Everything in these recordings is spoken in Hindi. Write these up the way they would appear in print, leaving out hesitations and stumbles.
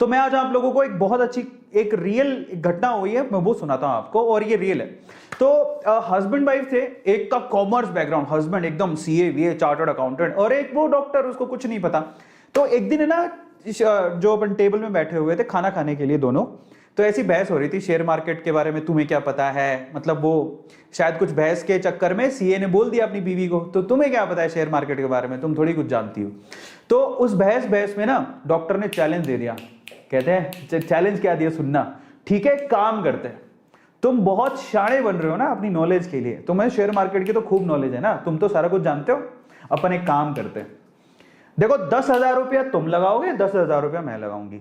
तो मैं आज आप लोगों को एक बहुत अच्छी एक रियल घटना हुई है, मैं वो सुनाता हूं आपको, और ये रियल है। तो हस्बैंड वाइफ थे, एक का कॉमर्स बैकग्राउंड, हस्बैंड एकदम सीए वीए चार्टर्ड अकाउंटेंट, और एक वो डॉक्टर, उसको कुछ नहीं पता। तो एक दिन है ना, जो अपन टेबल में बैठे हुए थे खाना खाने के लिए दोनों, तो ऐसी बहस हो रही थी शेयर मार्केट के बारे में, तुम्हें क्या पता है, मतलब वो शायद कुछ बहस के चक्कर में सीए ने बोल दिया अपनी बीवी को, तो तुम्हें क्या पता है शेयर मार्केट के बारे में, तुम थोड़ी कुछ जानती हो। तो उस बहस में ना डॉक्टर ने चैलेंज दे दिया, कहते हैं चैलेंज क्या दिया सुनना, ठीक है काम करते हैं, तुम बहुत शाणे बन रहे हो ना अपनी नॉलेज के लिए, तुम्हें शेयर मार्केट की तो खूब नॉलेज है ना, तुम तो सारा कुछ जानते हो, अपन एक काम करते हैं, देखो 10,000 रुपया तुम लगाओगे, 10,000 रुपया मैं लगाऊंगी,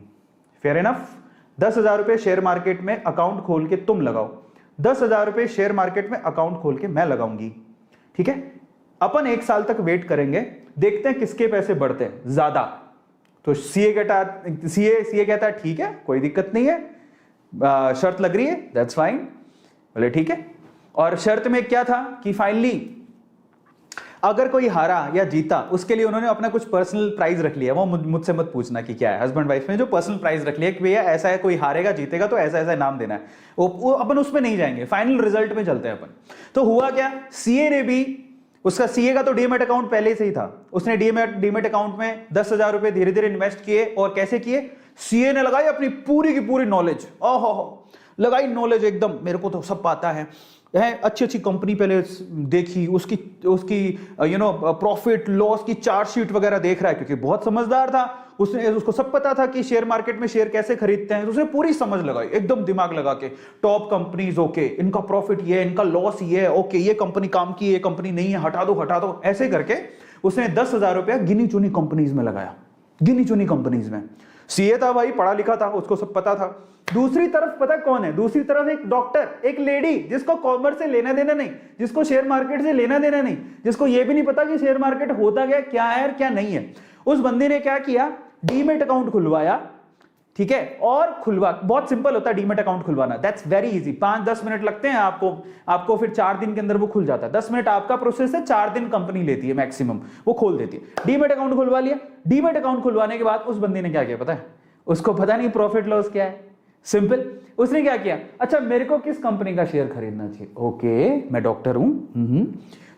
फेयर इनफ। 10,000 रुपये शेयर मार्केट में अकाउंट खोल के तुम लगाओ, 10,000 रुपये शेयर मार्केट में अकाउंट खोल के मैं लगाऊंगी, ठीक है। अपन 1 साल तक वेट करेंगे, देखते हैं किसके पैसे बढ़ते हैं ज्यादा। तो सीए कहता है ठीक है कोई दिक्कत नहीं है, शर्त लग रही है, दैट्स फाइन, बोले ठीक है। और शर्त में क्या था कि फाइनली अगर कोई हारा या जीता, उसके लिए उन्होंने अपना कुछ पर्सनल प्राइज रख लिया, वो मुझसे मत पूछना कि क्या है, हस्बैंड वाइफ में जो पर्सनल प्राइज रख लिया कि भैया ऐसा है, कोई हारेगा जीतेगा तो ऐसा ऐसा इनाम देना है, वो अपन उसमें नहीं जाएंगे, फाइनल रिजल्ट में चलते हैं अपन। तो हुआ क्या, सीए ने भी, उसका सीए का तो डीमेट अकाउंट पहले से ही था, उसने डीमेट अकाउंट में 10,000 रुपए धीरे धीरे इन्वेस्ट किए, और कैसे किए, सीए ने लगाई अपनी पूरी की पूरी नॉलेज, ओहो लगाई नॉलेज एकदम, मेरे को तो सब पता है, अच्छी अच्छी कंपनी पहले देखी, उसकी प्रॉफिट लॉस की चार्ट शीट वगैरह देख रहा है, क्योंकि बहुत समझदार था, उसको सब पता था कि शेयर मार्केट में शेयर कैसे खरीदते हैं, तो उसने पूरी समझ लगाई एकदम दिमाग लगा के, टॉप कंपनीज ओके, इनका प्रॉफिट ये है, इनका लॉस ये है, ओके ये कंपनी काम की, ये कंपनी नहीं है, हटा दो, ऐसे करके उसने 10,000 रुपया गिनी चुनी कंपनीज में लगाया, गिनी चुनी कंपनीज में। सीए था भाई, पढ़ा लिखा था, उसको सब पता था। दूसरी तरफ पता कौन है, दूसरी तरफ एक डॉक्टर, एक लेडी, जिसको कॉमर्स से लेना देना नहीं, जिसको शेयर मार्केट से लेना देना नहीं, जिसको ये भी नहीं पता कि शेयर मार्केट होता क्या है और क्या नहीं है। उस बंदे ने क्या किया, डीमेट अकाउंट खुलवाया, ठीक है, और बहुत सिंपल होता है डीमेट अकाउंट खुलवाना, दैट्स वेरी इजी, 5-10 मिनट लगते हैं आपको फिर 4 दिन के अंदर वो खुल जाता है। 10 मिनट आपका प्रोसेस है, 4 दिन कंपनी लेती है मैक्सिमम, वो खोल देती है। डीमेट अकाउंट खुलवा लिया, डीमेट अकाउंट खुलवाने के बाद उस बंदे ने क्या किया पता है, उसको पता नहीं प्रॉफिट लॉस क्या है, सिंपल, उसने क्या किया, अच्छा मेरे को किस कंपनी का शेयर खरीदना चाहिए, ओके मैं डॉक्टर हूं,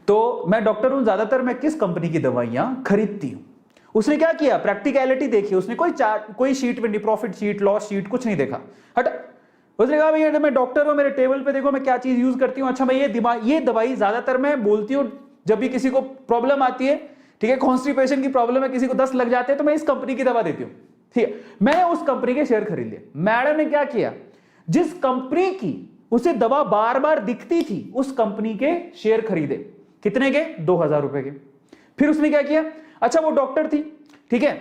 तो मैं डॉक्टर हूं, ज्यादातर मैं किस कंपनी की दवाइयां खरीदती हूं। उसने क्या किया, प्रैक्टिकलिटी देखी, उसने कोई शीट में नहीं, प्रॉफिट शीट लॉस शीट कुछ नहीं देखा, हट, उसने कहा भैया मैं डॉक्टर हूं, मेरे टेबल पे देखो मैं क्या चीज यूज करती हूँ, अच्छा मैं ये दवाई ज्यादातर मैं बोलती हूँ जब भी किसी को प्रॉब्लम आती है, ठीक है, कॉन्स्टिपेशन की प्रॉब्लम है, किसी को 10 लग जाते हैं, तो मैं इस कंपनी की दवा देती हूँ, ठीक है। मैंने उस कंपनी के शेयर खरीद लिए। मैडम ने क्या किया, जिस कंपनी की उसे दवा बार बार दिखती थी, उस कंपनी के शेयर खरीदे, कितने के, 2,000 रुपए के। फिर उसने क्या किया, अच्छा वो डॉक्टर थी, ठीक है,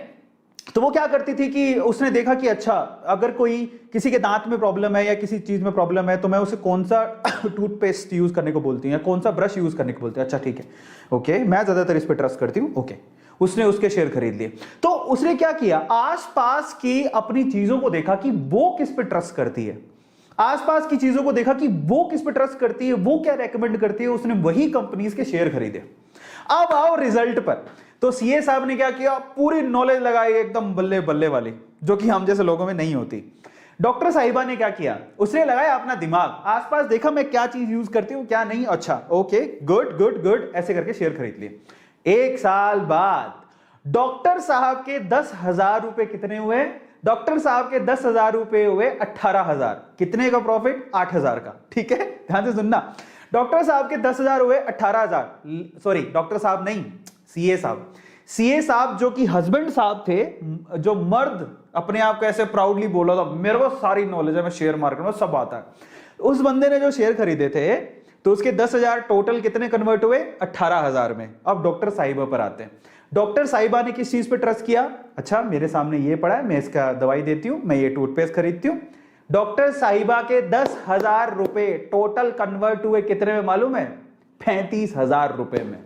तो वो क्या करती थी कि उसने देखा कि अच्छा अगर कोई किसी के दांत में प्रॉब्लम है या किसी चीज में प्रॉब्लम है, तो मैं उसे कौन सा टूथपेस्ट यूज करने को बोलती हूँ या कौन सा ब्रश यूज करने को बोलती हूँ, अच्छा ठीक है, ओके मैं ज्यादातर इस पर ट्रस्ट करती हूँ, ओके, उसने उसके शेयर खरीद लिए। तो उसने क्या किया, आसपास की अपनी चीजों को देखा कि वो किस पे ट्रस्ट करती है, आसपास की चीजों को देखा कि वो किस पे ट्रस्ट करती है, वो क्या रेकमेंड करती है, उसने वही कंपनीज के शेयर खरीदे। अब आओ रिजल्ट पर, तो सीए साहब ने क्या किया, पूरी नॉलेज लगाई एकदम बल्ले बल्ले वाली, जो कि हम जैसे लोगों में नहीं होती। डॉक्टर साहिबा ने क्या किया, उसने लगाया अपना दिमाग, आसपास देखा मैं क्या चीज यूज करती हूं क्या नहीं, अच्छा ओके गुड गुड गुड, ऐसे करके शेयर खरीद लिए। 1 साल बाद डॉक्टर साहब के 10,000 रुपए कितने हुए, डॉक्टर साहब के 10,000 रुपए हुए 18,000, कितने का प्रॉफिट, 8,000 का, ठीक है, ध्यान से सुनना, डॉक्टर साहब के 10,000 हुए 18,000, सॉरी डॉक्टर साहब नहीं, सीए साहब जो कि हस्बैंड साहब थे, जो मर्द अपने आप को ऐसे प्राउडली बोला था मेरे को सारी नॉलेज है, मैं शेयर मार्केट में सब आता है, उस बंदे ने जो शेयर खरीदे थे, तो उसके 10,000 टोटल कितने कन्वर्ट हुए, 18,000 में। अब डॉक्टर साहिबा पर आते हैं, डॉक्टर साहिबा ने किस चीज पे ट्रस्ट किया, अच्छा मेरे सामने ये पड़ा है, मैं इसका दवाई देती हूं, मैं ये टूथपेस्ट खरीदती हूं। डॉक्टर साहिबा के 10,000 रुपए टोटल कन्वर्ट हुए कितने में मालूम है, 35,000 रुपए में।